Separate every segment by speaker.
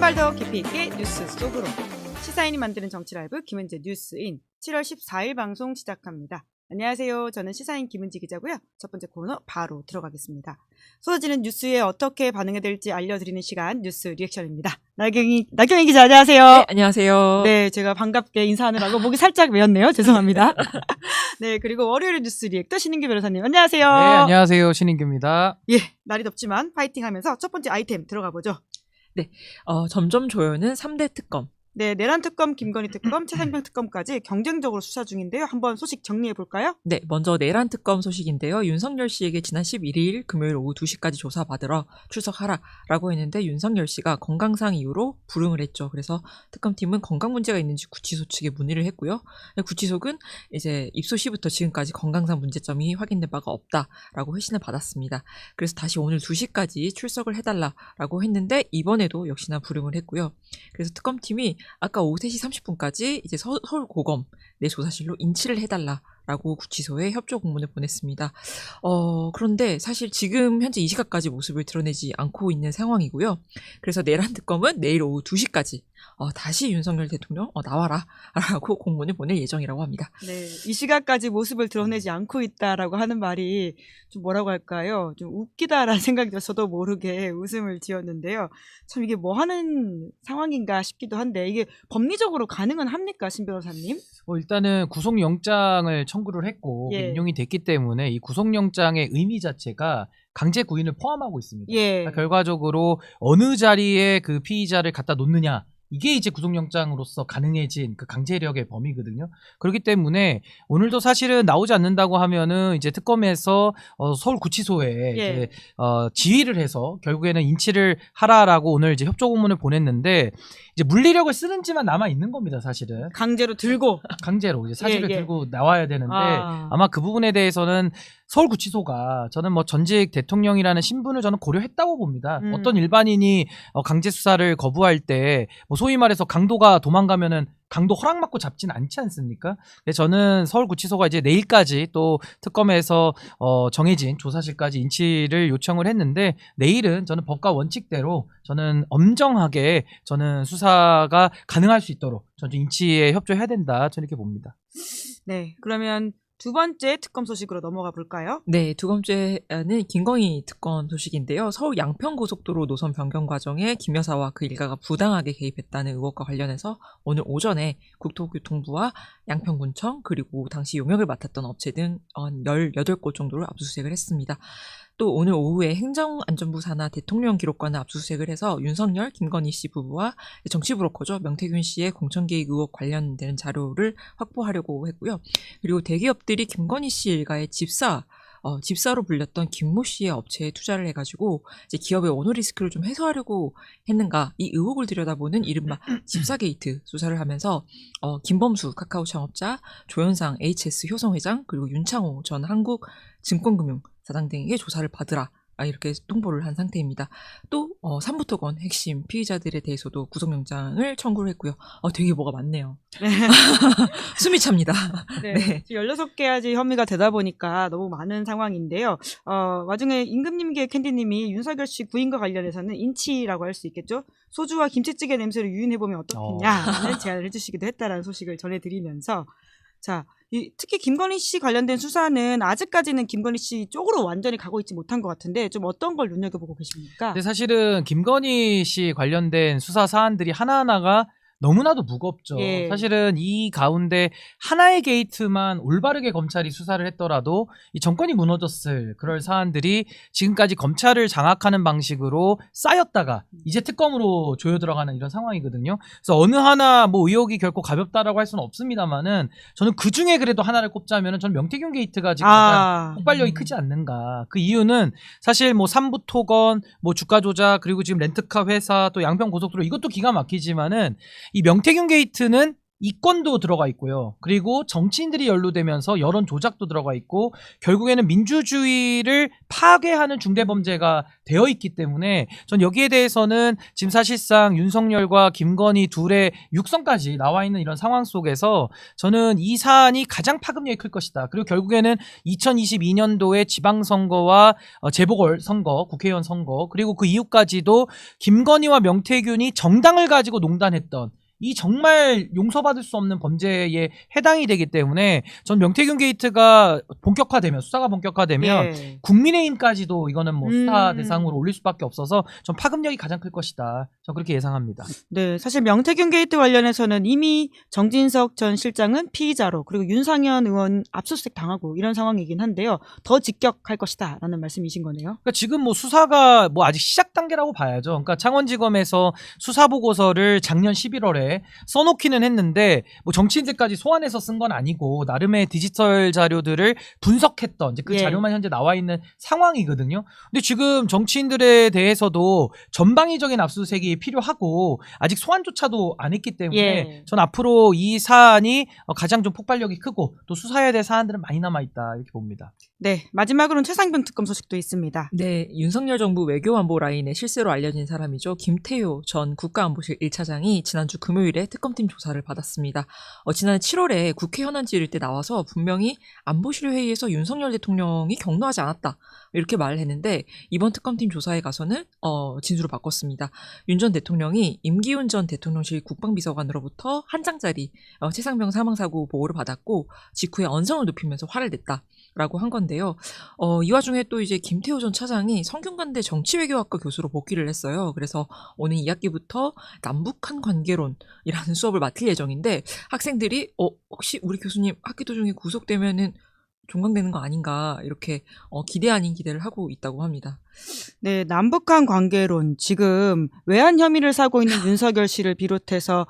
Speaker 1: 한 발 더 깊이 있게 뉴스 속으로 시사인이 만드는 정치 라이브 김은재 뉴스인 7월 14일 방송 시작합니다. 안녕하세요. 저는 시사인 김은지 기자고요. 첫 번째 코너 바로 들어가겠습니다. 쏟아지는 뉴스에 어떻게 반응해야 될지 알려드리는 시간 뉴스 리액션입니다. 나경이 기자 안녕하세요.
Speaker 2: 네, 안녕하세요.
Speaker 1: 네, 제가 반갑게 인사하느라고 목이 살짝 메었네요. 죄송합니다. 네, 그리고 월요일의 뉴스 리액터 신인규 변호사님 안녕하세요.
Speaker 3: 네, 안녕하세요. 신인규입니다.
Speaker 1: 예, 날이 덥지만 파이팅하면서 첫 번째 아이템 들어가 보죠.
Speaker 2: 네, 점점 조여는 3대 특검.
Speaker 1: 네, 내란 특검, 김건희 특검, 최상병 특검까지 경쟁적으로 수사 중인데요. 한번 소식 정리해 볼까요?
Speaker 2: 네, 먼저 내란 특검 소식인데요. 윤석열 씨에게 지난 11일 금요일 오후 2시까지 조사받으러 출석하라라고 했는데 윤석열 씨가 건강상 이유로 불응을 했죠. 그래서 특검팀은 건강 문제가 있는지 구치소 측에 문의를 했고요. 구치소는 이제 입소 시부터 지금까지 건강상 문제점이 확인된 바가 없다라고 회신을 받았습니다. 그래서 다시 오늘 2시까지 출석을 해달라라고 했는데 이번에도 역시나 불응을 했고요. 그래서 특검팀이 아까 오후 3시 30분까지 이제 서울고검 내 조사실로 인치를 해달라라고 구치소에 협조 공문을 보냈습니다. 그런데 사실 지금 현재 이 시각까지 모습을 드러내지 않고 있는 상황이고요. 그래서 내란 특검은 내일 오후 2시까지 다시 윤석열 대통령 나와라 라고 공문을 보낼 예정이라고 합니다.
Speaker 1: 네, 이 시각까지 모습을 드러내지 않고 있다라고 하는 말이 좀 뭐라고 할까요? 좀 웃기다라는 생각이 들어서 모르게 웃음을 지었는데요. 참 이게 뭐 하는 상황인가 싶기도 한데 이게 법리적으로 가능은 합니까, 신 변호사님?
Speaker 3: 일단은 구속영장을 청구를 했고
Speaker 1: 예.
Speaker 3: 인용이 됐기 때문에 이 구속영장의 의미 자체가 강제 구인을 포함하고 있습니다.
Speaker 1: 예.
Speaker 3: 그러니까 결과적으로 어느 자리에 그 피의자를 갖다 놓느냐 이게 이제 구속영장으로서 가능해진 그 강제력의 범위거든요. 그렇기 때문에 오늘도 사실은 나오지 않는다고 하면은 이제 특검에서 서울구치소에
Speaker 1: 예.
Speaker 3: 이제 지휘를 해서 결국에는 인치를 하라라고 오늘 이제 협조 공문을 보냈는데 이제 물리력을 쓰는지만 남아 있는 겁니다, 사실은.
Speaker 1: 강제로 들고.
Speaker 3: 강제로 이제 사진을
Speaker 1: 예.
Speaker 3: 들고 나와야 되는데 아마 그 부분에 대해서는 서울구치소가 저는 뭐 전직 대통령이라는 신분을 저는 고려했다고 봅니다. 어떤 일반인이 강제 수사를 거부할 때 뭐 소위 말해서 강도가 도망가면은 강도 허락받고 잡진 않지 않습니까? 그래서 저는 서울구치소가 이제 내일까지 또 특검에서 정해진 조사실까지 인치를 요청을 했는데 내일은 저는 법과 원칙대로 저는 엄정하게 저는 수사가 가능할 수 있도록 저는 인치에 협조해야 된다. 저는 이렇게 봅니다.
Speaker 1: 네, 그러면 두 번째 특검 소식으로 넘어가 볼까요?
Speaker 2: 네, 두 번째는 김건희 특검 소식인데요. 서울 양평고속도로 노선 변경 과정에 김 여사와 그 일가가 부당하게 개입했다는 의혹과 관련해서 오늘 오전에 국토교통부와 양평군청 그리고 당시 용역을 맡았던 업체 등 18곳 정도를 압수수색을 했습니다. 또 오늘 오후에 행정안전부 산하 대통령 기록관을 압수수색을 해서 윤석열, 김건희 씨 부부와 정치 브로커죠. 명태균 씨의 공천개입 의혹 관련되는 자료를 확보하려고 했고요. 그리고 대기업들이 김건희 씨 일가의 집사로 불렸던 김모 씨의 업체에 투자를 해가지고 이제 기업의 오너 리스크를 좀 해소하려고 했는가 이 의혹을 들여다보는 이른바 집사 게이트 수사를 하면서 김범수 카카오 창업자, 조현상 HS 효성 회장 그리고 윤창호 전 한국증권금융사장 등에게 조사를 받으라. 이렇게 통보를 한 상태입니다. 또 삼부토건 핵심 피의자들에 대해서도 구속영장을 청구를 했고요. 되게 뭐가 많네요. 숨이 찹니다.
Speaker 1: 네.
Speaker 2: 네.
Speaker 1: 16개까지 혐의가 되다 보니까 너무 많은 상황인데요. 와중에 임금님계 캔디님이 윤석열 씨 구인과 관련해서는 인치라고 할 수 있겠죠. 소주와 김치찌개 냄새를 유인해보면 어떻겠냐는 제안을 해주시기도 했다라는 소식을 전해드리면서 자, 특히 김건희 씨 관련된 수사는 아직까지는 김건희 씨 쪽으로 완전히 가고 있지 못한 것 같은데 좀 어떤 걸 눈여겨보고 계십니까?
Speaker 3: 근데 사실은 김건희 씨 관련된 수사 사안들이 하나하나가 너무나도 무겁죠.
Speaker 1: 예.
Speaker 3: 사실은 이 가운데 하나의 게이트만 올바르게 검찰이 수사를 했더라도 이 정권이 무너졌을 그럴 사안들이 지금까지 검찰을 장악하는 방식으로 쌓였다가 이제 특검으로 조여 들어가는 이런 상황이거든요. 그래서 어느 하나 뭐 의혹이 결코 가볍다라고 할 수는 없습니다만은 저는 그 중에 그래도 하나를 꼽자면은 저는 명태균 게이트가 지금 가장 폭발력이 크지 않는가. 그 이유는 사실 뭐 삼부토건, 뭐 주가 조작 그리고 지금 렌트카 회사 또 양평 고속도로 이것도 기가 막히지만은 이 명태균 게이트는 이권도 들어가 있고요. 그리고 정치인들이 연루되면서 여론 조작도 들어가 있고 결국에는 민주주의를 파괴하는 중대범죄가 되어 있기 때문에 전 여기에 대해서는 지금 사실상 윤석열과 김건희 둘의 육성까지 나와 있는 이런 상황 속에서 저는 이 사안이 가장 파급력이 클 것이다. 그리고 결국에는 2022년도에 지방선거와 재보궐선거, 국회의원 선거 그리고 그 이후까지도 김건희와 명태균이 정당을 가지고 농단했던 이 정말 용서받을 수 없는 범죄에 해당이 되기 때문에 전 명태균 게이트가 본격화되면 수사가 본격화되면
Speaker 1: 예.
Speaker 3: 국민의힘까지도 이거는 뭐 수사 대상으로 올릴 수밖에 없어서 전 파급력이 가장 클 것이다. 전 그렇게 예상합니다.
Speaker 1: 네, 사실 명태균 게이트 관련해서는 이미 정진석 전 실장은 피의자로 그리고 윤상현 의원 압수수색 당하고 이런 상황이긴 한데요. 더 직격할 것이다라는 말씀이신 거네요.
Speaker 3: 그러니까 지금 뭐 수사가 뭐 아직 시작 단계라고 봐야죠. 그러니까 창원지검에서 수사 보고서를 작년 11월에 써놓기는 했는데 뭐 정치인들까지 소환해서 쓴 건 아니고 나름의 디지털 자료들을 분석했던 이제 그
Speaker 1: 예.
Speaker 3: 자료만 현재 나와 있는 상황이거든요. 근데 지금 정치인들에 대해서도 전방위적인 압수수색이 필요하고 아직 소환조차도 안 했기 때문에
Speaker 1: 예.
Speaker 3: 전 앞으로 이 사안이 가장 좀 폭발력이 크고 또 수사해야 될 사안들은 많이 남아있다 이렇게 봅니다.
Speaker 1: 네, 마지막으로는 최상병 특검 소식도 있습니다.
Speaker 2: 네, 윤석열 정부 외교안보 라인의 실세로 알려진 사람이죠. 김태효 전 국가안보실 1차장이 지난주 금요일에 특검팀 조사를 받았습니다. 지난해 7월에 국회 현안지일 때 나와서 분명히 안보실 회의에서 윤석열 대통령이 격노하지 않았다 이렇게 말을 했는데 이번 특검팀 조사에 가서는 진술을 바꿨습니다. 윤 전 대통령이 임기훈 전 대통령실 국방비서관으로부터 한 장짜리 최상병 사망사고 보고를 받았고 직후에 언성을 높이면서 화를 냈다라고 한 건데요. 이 와중에 또 이제 김태호 전 차장이 성균관대 정치외교학과 교수로 복귀를 했어요. 그래서 오는 2학기부터 남북한 관계론이라는 수업을 맡을 예정인데 학생들이 혹시 우리 교수님 학기 도중에 구속되면은 종강되는 거 아닌가 이렇게 기대 아닌 기대를 하고 있다고 합니다.
Speaker 1: 네, 남북한 관계론 지금 외환 혐의를 사고 있는 윤석열 씨를 비롯해서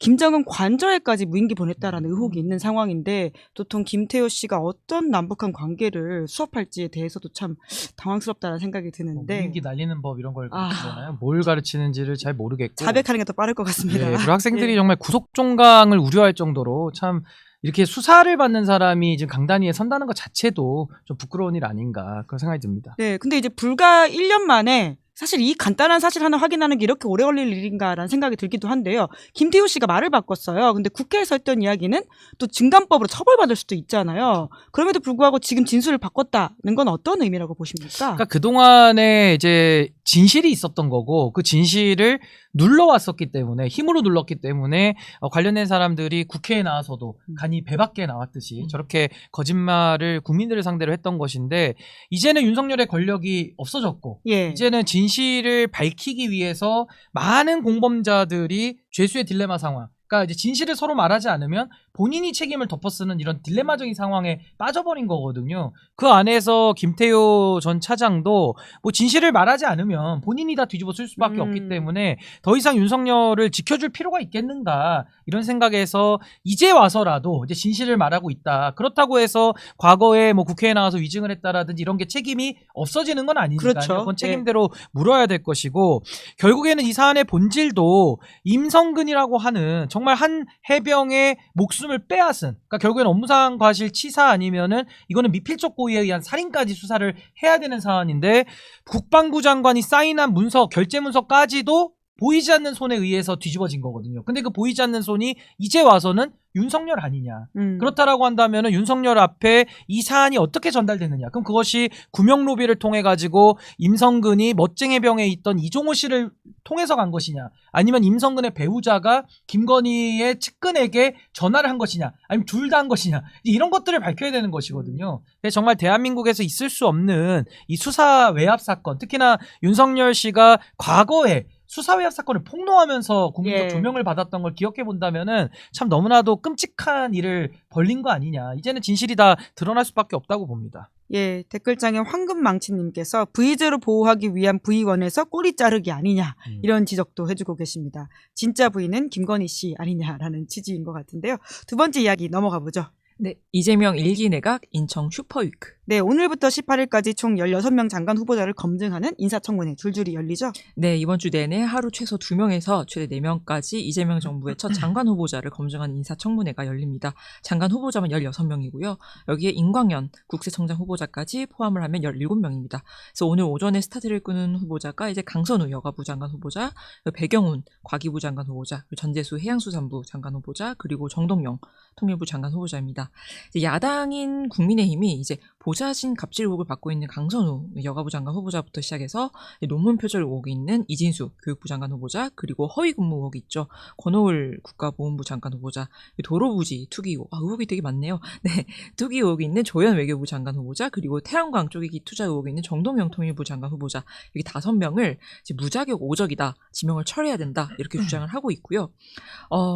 Speaker 1: 김정은 관저에까지 무인기 보냈다라는 의혹이 있는 상황인데 도통 김태호 씨가 어떤 남북한 관계를 수업할지에 대해서도 참 당황스럽다는 생각이 드는데
Speaker 3: 무인기 날리는 법 이런 걸
Speaker 1: 아.
Speaker 3: 가르치잖아요. 뭘 가르치는지를 잘 모르겠고
Speaker 1: 자백하는 게 더 빠를 것 같습니다.
Speaker 3: 네, 그리고 학생들이
Speaker 1: 예.
Speaker 3: 정말 구속 종강을 우려할 정도로 참 이렇게 수사를 받는 사람이 지금 강단위에 선다는 것 자체도 좀 부끄러운 일 아닌가 그런 생각이 듭니다.
Speaker 1: 네, 근데 이제 불과 1년 만에 사실 이 간단한 사실 하나 확인하는 게 이렇게 오래 걸릴 일인가라는 생각이 들기도 한데요. 김태호 씨가 말을 바꿨어요. 근데 국회에서 했던 이야기는 또 증감법으로 처벌받을 수도 있잖아요. 그럼에도 불구하고 지금 진술을 바꿨다는 건 어떤 의미라고 보십니까?
Speaker 3: 그러니까 그동안에 이제 진실이 있었던 거고 그 진실을 눌러왔었기 때문에 힘으로 눌렀기 때문에 관련된 사람들이 국회에 나와서도 간이 배 밖에 나왔듯이 저렇게 거짓말을 국민들을 상대로 했던 것인데 이제는 윤석열의 권력이 없어졌고
Speaker 1: 예.
Speaker 3: 이제는 진실을 밝히기 위해서 많은 공범자들이 죄수의 딜레마 상황 그러니까 이제 진실을 서로 말하지 않으면 본인이 책임을 덮어쓰는 이런 딜레마적인 상황에 빠져버린 거거든요. 그 안에서 김태효 전 차장도 뭐 진실을 말하지 않으면 본인이 다 뒤집어 쓸 수밖에 없기 때문에 더 이상 윤석열을 지켜줄 필요가 있겠는가 이런 생각에서 이제 와서라도 이제 진실을 말하고 있다. 그렇다고 해서 과거에 뭐 국회에 나와서 위증을 했다라든지 이런 게 책임이 없어지는 건 아니니까요.
Speaker 1: 그렇죠.
Speaker 3: 그건 책임대로 물어야 될 것이고 결국에는 이 사안의 본질도 임성근이라고 하는 정말 한 해병의 목숨을 빼앗은 그러니까 결국에는 업무상 과실치사 아니면은 이거는 미필적 고의에 의한 살인까지 수사를 해야 되는 사안인데 국방부 장관이 사인한 문서 결재 문서까지도 보이지 않는 손에 의해서 뒤집어진 거거든요. 근데 그 보이지 않는 손이 이제 와서는 윤석열 아니냐. 그렇다라고 한다면 윤석열 앞에 이 사안이 어떻게 전달되느냐. 그럼 그것이 구명 로비를 통해 가지고 임성근이 멋쟁이병에 있던 이종호 씨를 통해서 간 것이냐. 아니면 임성근의 배우자가 김건희의 측근에게 전화를 한 것이냐. 아니면 둘 다 한 것이냐. 이런 것들을 밝혀야 되는 것이거든요. 정말 대한민국에서 있을 수 없는 이 수사 외압 사건. 특히나 윤석열 씨가 과거에 수사외압 사건을 폭로하면서 국민적 조명을 받았던 걸 기억해 본다면은 참 너무나도 끔찍한 일을 벌린 거 아니냐. 이제는 진실이 다 드러날 수밖에 없다고 봅니다.
Speaker 1: 예, 댓글장에 황금망치님께서 V제로 보호하기 위한 V원에서 꼬리 자르기 아니냐 이런 지적도 해주고 계십니다. 진짜 V는 김건희 씨 아니냐라는 취지인 것 같은데요. 두 번째 이야기 넘어가 보죠.
Speaker 2: 네, 이재명 1기 내각 인청 슈퍼위크.
Speaker 1: 네, 오늘부터 18일까지 총 16명 장관 후보자를 검증하는 인사청문회 줄줄이 열리죠.
Speaker 2: 네, 이번 주 내내 하루 최소 2명에서 최대 4명까지 이재명 정부의 첫 장관 후보자를 검증하는 인사청문회가 열립니다. 장관 후보자만 16명이고요. 여기에 임광연 국세청장 후보자까지 포함을 하면 17명입니다. 그래서 오늘 오전에 스타트를 끄는 후보자가 이제 강선우 여가부 장관 후보자, 배경훈 과기부 장관 후보자, 전재수 해양수산부 장관 후보자, 그리고 정동영 통일부 장관 후보자입니다. 이제 야당인 국민의힘이 이제 보좌진 갑질 의혹을 받고 있는 강선우 여가부 장관 후보자부터 시작해서 논문 표절 의혹이 있는 이진수 교육부 장관 후보자, 그리고 허위 근무 의혹이 있죠. 권오을 국가보훈부 장관 후보자, 도로부지 투기 의혹, 의혹이 되게 많네요. 네, 투기 의혹이 있는 조현 외교부 장관 후보자, 그리고 태양광 쪼개기 투자 의혹이 있는 정동영 통일부 장관 후보자, 이게 5명을 이제 무자격 오적이다, 지명을 철회해야 된다 이렇게 주장을 하고 있고요.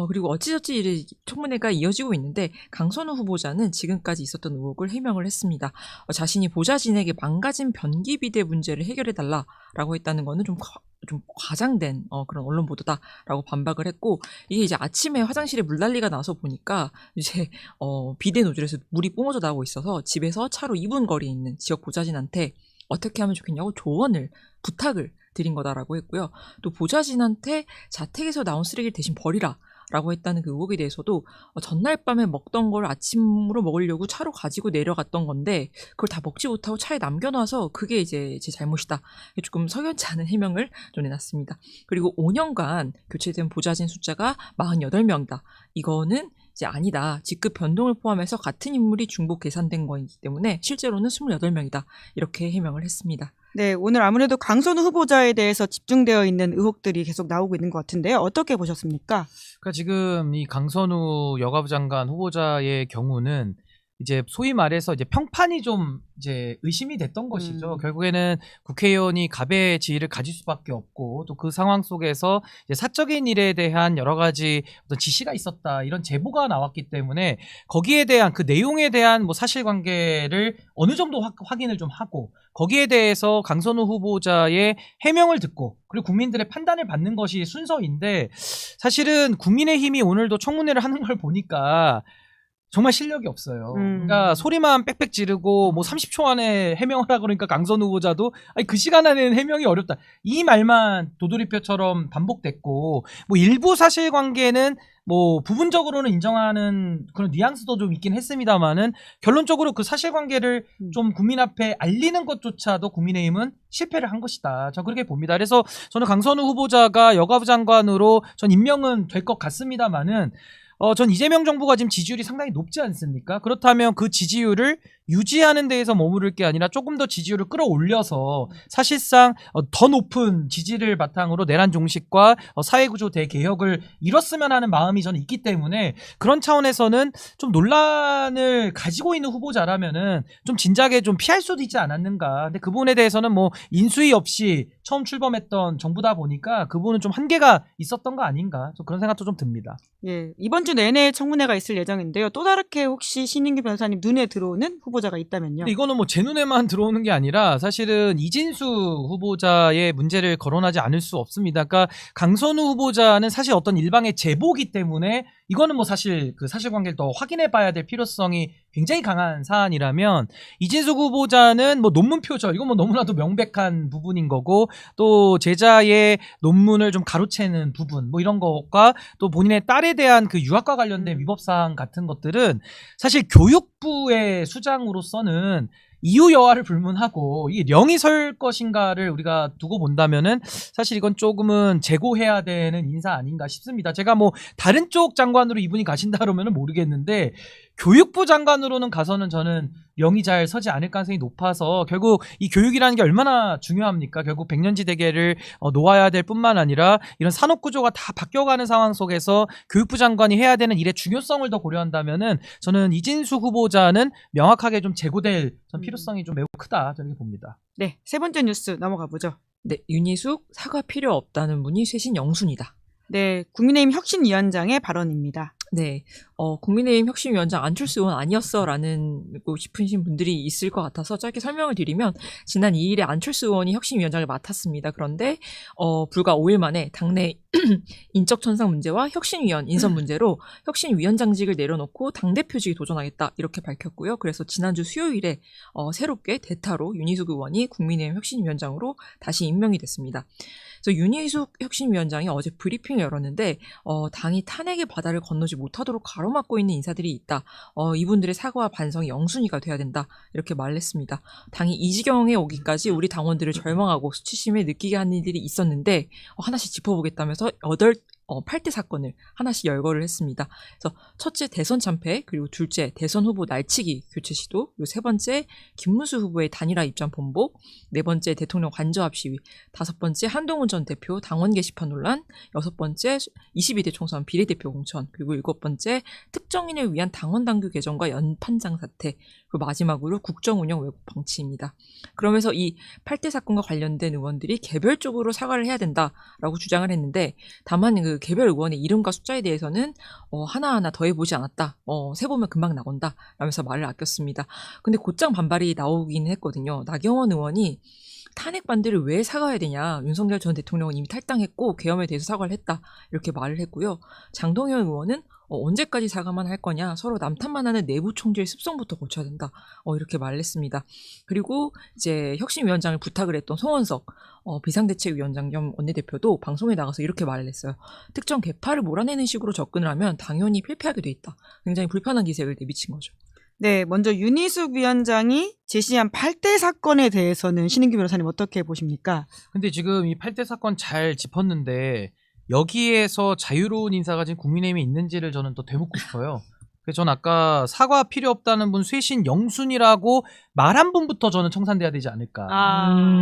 Speaker 2: 그리고 어찌저찌 이제 청문회가 이어지고 있는데 강선우 후보자는 지금까지 있었던 의혹을 해명을 했습니다. 자신이 보좌진에게 망가진 변기 비대 문제를 해결해달라라고 했다는 거는 좀 과장된 그런 언론 보도다라고 반박을 했고, 이게 이제 아침에 화장실에 물난리가 나서 보니까 이제 비대 노즐에서 물이 뿜어져 나오고 있어서 집에서 차로 2분 거리에 있는 지역 보좌진한테 어떻게 하면 좋겠냐고 조언을 부탁을 드린 거다라고 했고요. 또 보좌진한테 자택에서 나온 쓰레기를 대신 버리라 라고 했다는 그 의혹에 대해서도 전날 밤에 먹던 걸 아침으로 먹으려고 차로 가지고 내려갔던 건데 그걸 다 먹지 못하고 차에 남겨놔서 그게 이제 제 잘못이다. 조금 석연치 않은 해명을 좀 내놨습니다. 그리고 5년간 교체된 보좌진 숫자가 48명이다. 이거는 이제 아니다. 직급 변동을 포함해서 같은 인물이 중복 계산된 거이기 때문에 실제로는 28명이다. 이렇게 해명을 했습니다.
Speaker 1: 네, 오늘 아무래도 강선우 후보자에 대해서 집중되어 있는 의혹들이 계속 나오고 있는 것 같은데요. 어떻게 보셨습니까?
Speaker 3: 그러니까 지금 이 강선우 여가부 장관 후보자의 경우는 이제 소위 말해서 이제 평판이 좀 이제 의심이 됐던 것이죠. 결국에는 국회의원이 갑의 지위를 가질 수밖에 없고 또 그 상황 속에서 이제 사적인 일에 대한 여러 가지 어떤 지시가 있었다 이런 제보가 나왔기 때문에 거기에 대한 그 내용에 대한 뭐 사실관계를 어느 정도 확인을 좀 하고 거기에 대해서 강선우 후보자의 해명을 듣고 그리고 국민들의 판단을 받는 것이 순서인데 사실은 국민의힘이 오늘도 청문회를 하는 걸 보니까 정말 실력이 없어요. 그러니까 소리만 빽빽 지르고 뭐 30초 안에 해명을 하라 그러니까 강선우 후보자도 아니 그 시간 안에는 해명이 어렵다. 이 말만 도돌이표처럼 반복됐고 뭐 일부 사실관계는 뭐 부분적으로는 인정하는 그런 뉘앙스도 좀 있긴 했습니다만은 결론적으로 그 사실관계를 좀 국민 앞에 알리는 것조차도 국민의힘은 실패를 한 것이다. 저 그렇게 봅니다. 그래서 저는 강선우 후보자가 여가부 장관으로 전 임명은 될 것 같습니다만은 전 이재명 정부가 지금 지지율이 상당히 높지 않습니까? 그렇다면 그 지지율을 유지하는 데에서 머무를 게 아니라 조금 더 지지율을 끌어올려서 사실상 더 높은 지지를 바탕으로 내란 종식과 사회구조 대개혁을 이뤘으면 하는 마음이 저는 있기 때문에 그런 차원에서는 좀 논란을 가지고 있는 후보자라면은 좀 진작에 좀 피할 수도 있지 않았는가. 근데 그 부분에 대해서는 뭐 인수위 없이 처음 출범했던 정부다 보니까 그 부분은 좀 한계가 있었던 거 아닌가. 좀 그런 생각도 좀 듭니다.
Speaker 1: 예, 이번 주 내내 청문회가 있을 예정인데요. 또 다르게 혹시 신인규 변호사님 눈에 들어오는 후보자가 있다면요?
Speaker 3: 근데 이거는 뭐 제 눈에만 들어오는 게 아니라 사실은 이진수 후보자의 문제를 거론하지 않을 수 없습니다. 그러니까 강선우 후보자는 사실 어떤 일방의 제보기 때문에 이거는 뭐 사실 그 사실관계를 더 확인해 봐야 될 필요성이 굉장히 강한 사안이라면 이진수 후보자는 뭐 논문 표절 이건 뭐 너무나도 명백한 부분인 거고 또 제자의 논문을 좀 가로채는 부분 뭐 이런 것과 또 본인의 딸에 대한 그 유학과 관련된 위법사항 같은 것들은 사실 교육부의 수장으로서는 이유 여하를 불문하고 이게 령이 설 것인가를 우리가 두고 본다면은 사실 이건 조금은 재고해야 되는 인사 아닌가 싶습니다. 제가 뭐 다른 쪽 장관으로 이분이 가신다 그러면은 모르겠는데 교육부 장관으로는 가서는 저는 령이 잘 서지 않을 가능성이 높아서 결국 이 교육이라는 게 얼마나 중요합니까? 결국 백년지 대계를 놓아야 될 뿐만 아니라 이런 산업구조가 다 바뀌어가는 상황 속에서 교육부 장관이 해야 되는 일의 중요성을 더 고려한다면은 저는 이진수 후보자는 명확하게 좀 재고될 필요성이 좀 매우 크다 저렇게 봅니다.
Speaker 1: 네, 세 번째 뉴스 넘어가 보죠.
Speaker 2: 네, 윤희숙 사과 필요 없다는 분이 쇄신 영순이다.
Speaker 1: 네, 국민의힘 혁신위원장의 발언입니다.
Speaker 2: 네, 국민의힘 혁신위원장 안철수 의원 아니었어라는 싶으신 분들이 있을 것 같아서 짧게 설명을 드리면 지난 2일에 안철수 의원이 혁신위원장을 맡았습니다. 그런데 불과 5일 만에 당내 인적 천상 문제와 혁신위원 인선 문제로 혁신위원장직을 내려놓고 당대표직에 도전하겠다 이렇게 밝혔고요. 그래서 지난주 수요일에 새롭게 대타로 윤희숙 의원이 국민의힘 혁신위원장으로 다시 임명이 됐습니다. 그래서 윤희숙 혁신위원장이 어제 브리핑을 열었는데 당이 탄핵의 바다를 건너지 못하도록 가로막고 있는 인사들이 있다. 이분들의 사과와 반성이 영순위가 돼야 된다. 이렇게 말을 했습니다. 당이 이 지경에 오기까지 우리 당원들을 절망하고 수치심에 느끼게 한 일들이 있었는데 하나씩 짚어보겠다면서 8대 사건을 하나씩 열거를 했습니다. 그래서 첫째 대선 참패, 그리고 둘째 대선 후보 날치기 교체 시도, 그리고 세 번째 김문수 후보의 단일화 입장 번복, 네 번째 대통령 관저합 시위, 다섯 번째 한동훈 전 대표 당원 게시판 논란, 여섯 번째 22대 총선 비례대표 공천, 그리고 일곱 번째 특정인을 위한 당원 당규 개정과 연판장 사태, 그리고 마지막으로 국정운영 왜곡 방치입니다. 그러면서 이 8대 사건과 관련된 의원들이 개별적으로 사과를 해야 된다라고 주장을 했는데, 다만 그 개별 의원의 이름과 숫자에 대해서는 하나하나 더해보지 않았다. 세보면 금방 나온다. 라면서 말을 아꼈습니다. 근데 곧장 반발이 나오긴 했거든요. 나경원 의원이 탄핵 반대를 왜 사과해야 되냐. 윤석열 전 대통령은 이미 탈당했고 계엄에 대해서 사과를 했다. 이렇게 말을 했고요. 장동현 의원은 언제까지 사과만 할 거냐. 서로 남탓만 하는 내부 총질 습성부터 고쳐야 된다. 이렇게 말을 했습니다. 그리고 이제 혁신위원장을 부탁을 했던 송원석 비상대책위원장 겸 원내대표도 방송에 나가서 이렇게 말을 했어요. 특정 계파를 몰아내는 식으로 접근을 하면 당연히 필패하게 돼 있다. 굉장히 불편한 기색을 내비친 거죠.
Speaker 1: 네, 먼저 윤희숙 위원장이 제시한 8대 사건에 대해서는 신인규 변호사님 어떻게 보십니까?
Speaker 3: 근데 지금 이 8대 사건 잘 짚었는데 여기에서 자유로운 인사가 지금 국민의힘에 있는지를 저는 또 되묻고 싶어요. 그래서 전 아까 사과 필요 없다는 분 쇄신 영순이라고 말한 분부터 저는 청산돼야 되지 않을까.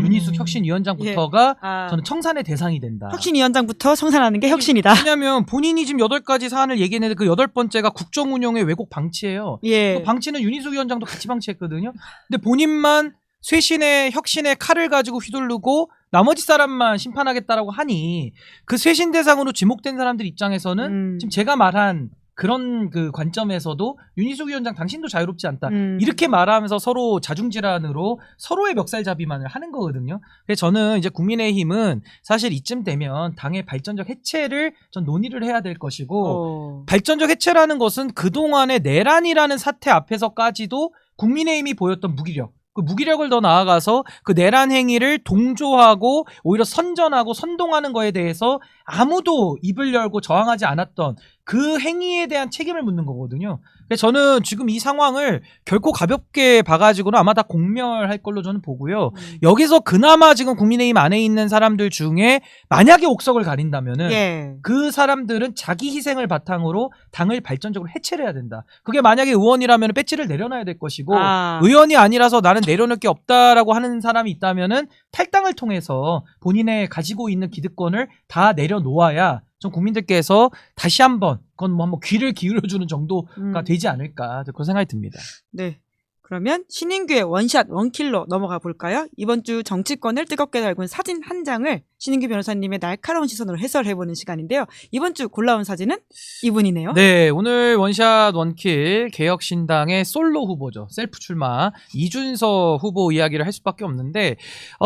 Speaker 3: 윤희숙 혁신위원장부터가 저는 청산의 대상이 된다.
Speaker 1: 혁신위원장부터 청산하는 게 혁신이다.
Speaker 3: 왜냐하면 본인이 지금 8가지 사안을 얘기했는데 그 8번째가 국정운영의 왜곡 방치예요.
Speaker 1: 예.
Speaker 3: 그 방치는 윤희숙 위원장도 같이 방치했거든요. 근데 본인만 쇄신의 혁신의 칼을 가지고 휘두르고 나머지 사람만 심판하겠다라고 하니 그 쇄신 대상으로 지목된 사람들 입장에서는 지금 제가 말한 그런 그 관점에서도 윤희숙 위원장 당신도 자유롭지 않다. 이렇게 말하면서 서로 자중질환으로 서로의 멱살잡이만을 하는 거거든요. 그래서 저는 이제 국민의힘은 사실 이쯤 되면 당의 발전적 해체를 전 논의를 해야 될 것이고 발전적 해체라는 것은 그동안의 내란이라는 사태 앞에서까지도 국민의힘이 보였던 무기력. 그 무기력을 더 나아가서 그 내란 행위를 동조하고 오히려 선전하고 선동하는 거에 대해서 아무도 입을 열고 저항하지 않았던 그 행위에 대한 책임을 묻는 거거든요. 그래서 저는 지금 이 상황을 결코 가볍게 봐가지고는 아마 다 공멸할 걸로 저는 보고요. 여기서 그나마 지금 국민의힘 안에 있는 사람들 중에 만약에 옥석을 가린다면은 그 사람들은 자기 희생을 바탕으로 당을 발전적으로 해체를 해야 된다. 그게 만약에 의원이라면 배지를 내려놔야 될 것이고 의원이 아니라서 나는 내려놓을 게 없다라고 하는 사람이 있다면은 탈당을 통해서 본인의 가지고 있는 기득권을 다 내려놓아야 좀 국민들께서 다시 한번 그건 뭐 한번 귀를 기울여주는 정도가 되지 않을까 그런 생각이 듭니다.
Speaker 1: 네. 그러면 신인규의 원샷 원킬로 넘어가 볼까요? 이번 주 정치권을 뜨겁게 달군 사진 한 장을 신인규 변호사님의 날카로운 시선으로 해설해보는 시간인데요. 이번 주 골라온 사진은 이분이네요.
Speaker 3: 네, 오늘 원샷 원킬 개혁신당의 솔로 후보죠. 셀프 출마 이준석 후보 이야기를 할 수밖에 없는데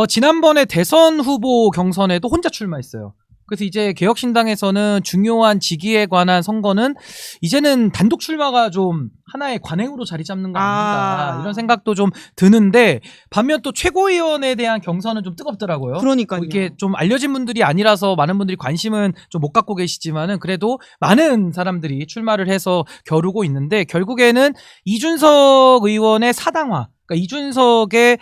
Speaker 3: 지난번에 대선 후보 경선에도 혼자 출마했어요. 그래서 이제 개혁신당에서는 중요한 직위에 관한 선거는 이제는 단독 출마가 좀 하나의 관행으로 자리 잡는 거 아닌가 이런 생각도 좀 드는데 반면 또 최고위원에 대한 경선은 좀 뜨겁더라고요.
Speaker 1: 그러니까요.
Speaker 3: 이게 좀 알려진 분들이 아니라서 많은 분들이 관심은 좀 못 갖고 계시지만은 그래도 많은 사람들이 출마를 해서 겨루고 있는데 결국에는 이준석 의원의 사당화 그러니까 이준석의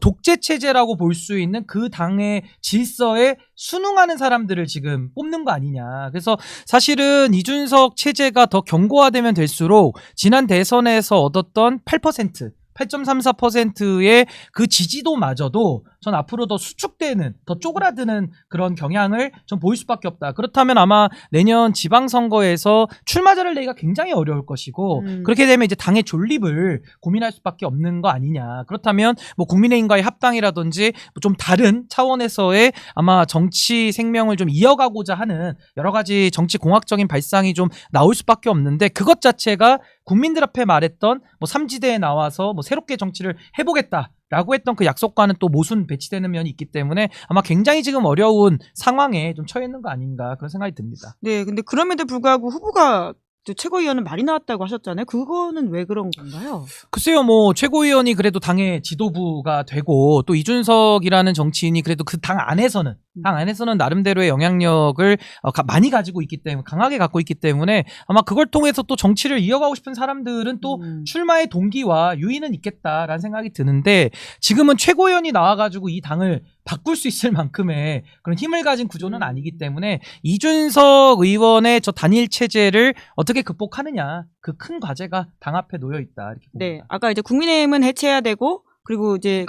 Speaker 3: 독재 체제라고 볼 수 있는 그 당의 질서에 순응하는 사람들을 지금 뽑는 거 아니냐. 그래서 사실은 이준석 체제가 더 견고화되면 될수록 지난 대선에서 얻었던 8.34%의 그 지지도마저도 전 앞으로 더 수축되는, 더 쪼그라드는 그런 경향을 전 보일 수밖에 없다. 그렇다면 아마 내년 지방선거에서 출마자를 내기가 굉장히 어려울 것이고 그렇게 되면 이제 당의 존립을 고민할 수밖에 없는 거 아니냐. 그렇다면 뭐 국민의힘과의 합당이라든지 좀 다른 차원에서의 아마 정치 생명을 좀 이어가고자 하는 여러 가지 정치 공학적인 발상이 좀 나올 수밖에 없는데 그것 자체가 국민들 앞에 말했던 뭐 삼지대에 나와서 뭐 새롭게 정치를 해보겠다. 라고 했던 그 약속과는 또 모순 배치되는 면이 있기 때문에 아마 굉장히 지금 어려운 상황에 좀 처해 있는 거 아닌가 그런 생각이 듭니다.
Speaker 1: 네, 근데 그럼에도 불구하고 후보가 또 최고위원은 말이 나왔다고 하셨잖아요. 그거는 왜 그런 건가요?
Speaker 3: 글쎄요, 뭐 최고위원이 그래도 당의 지도부가 되고 또 이준석이라는 정치인이 그래도 그 당 안에서는 나름대로의 영향력을 많이 가지고 있기 때문에 강하게 갖고 있기 때문에 아마 그걸 통해서 또 정치를 이어가고 싶은 사람들은 또 출마의 동기와 유의는 있겠다라는 생각이 드는데 지금은 최고위원이 나와가지고 이 당을 바꿀 수 있을 만큼의 그런 힘을 가진 구조는 아니기 때문에 이준석 의원의 저 단일 체제를 어떻게 극복하느냐 그 큰 과제가 당 앞에 놓여 있다 이렇게 봅니다.
Speaker 1: 네, 아까 이제 국민의힘은 해체해야 되고 그리고 이제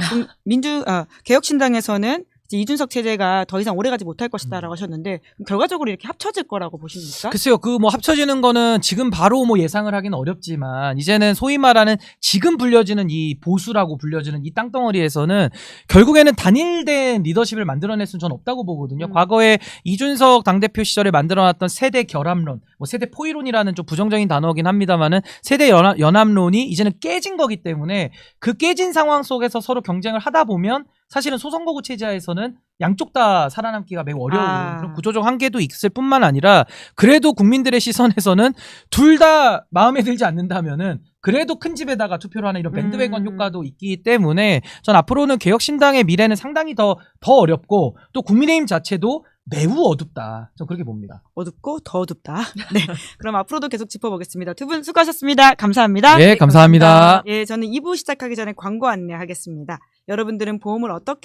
Speaker 1: 개혁신당에서는 이제 이준석 체제가 더 이상 오래가지 못할 것이다라고 하셨는데 그럼 결과적으로 이렇게 합쳐질 거라고 보십니까?
Speaker 3: 글쎄요, 그 뭐 합쳐지는 거는 지금 바로 뭐 예상을 하기는 어렵지만 이제는 소위 말하는 지금 불려지는 이 보수라고 불려지는 이 땅덩어리에서는 결국에는 단일된 리더십을 만들어낼 수는 전 없다고 보거든요. 과거에 이준석 당대표 시절에 만들어놨던 세대 결합론, 뭐 세대 포이론이라는 좀 부정적인 단어긴 합니다만은 세대 연합론이 이제는 깨진 거기 때문에 그 깨진 상황 속에서 서로 경쟁을 하다 보면 사실은 소선거구 체제에서는 양쪽 다 살아남기가 매우 어려운 그런 구조적 한계도 있을 뿐만 아니라 그래도 국민들의 시선에서는 둘 다 마음에 들지 않는다면은 그래도 큰 집에다가 투표를 하는 이런 밴드웨건 효과도 있기 때문에 전 앞으로는 개혁신당의 미래는 상당히 더 어렵고 또 국민의힘 자체도 매우 어둡다. 전 그렇게 봅니다.
Speaker 1: 어둡고 더 어둡다. 네, 그럼 앞으로도 계속 짚어보겠습니다. 두 분 수고하셨습니다. 감사합니다.
Speaker 3: 네, 감사합니다.
Speaker 1: 예, 저는 2부 시작하기 전에 광고 안내하겠습니다. 여러분들은 보험을 어떻게